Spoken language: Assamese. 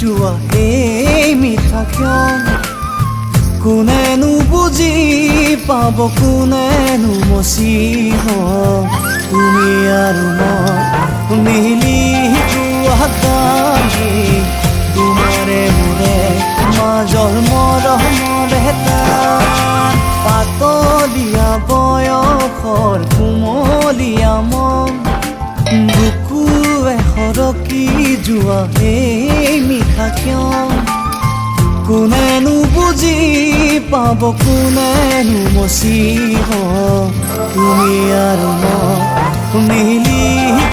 যোৱা এই মিঠা ক্ষণ কোনেনো বুজি পাব কোনেনো মচিব তুমি আৰু মই মিলি যোৱা গানে তোমাৰে মোৰে মাজৰ মৰমৰ এটা পাতলীয়া বয়সৰ কুমলীয়া মন বুকুৱে সৰকি যোৱা এই মিঠা ক্ষণ কোনেনো বুজি পাব কোনেনো মচিব তুমি আৰু মই মিলি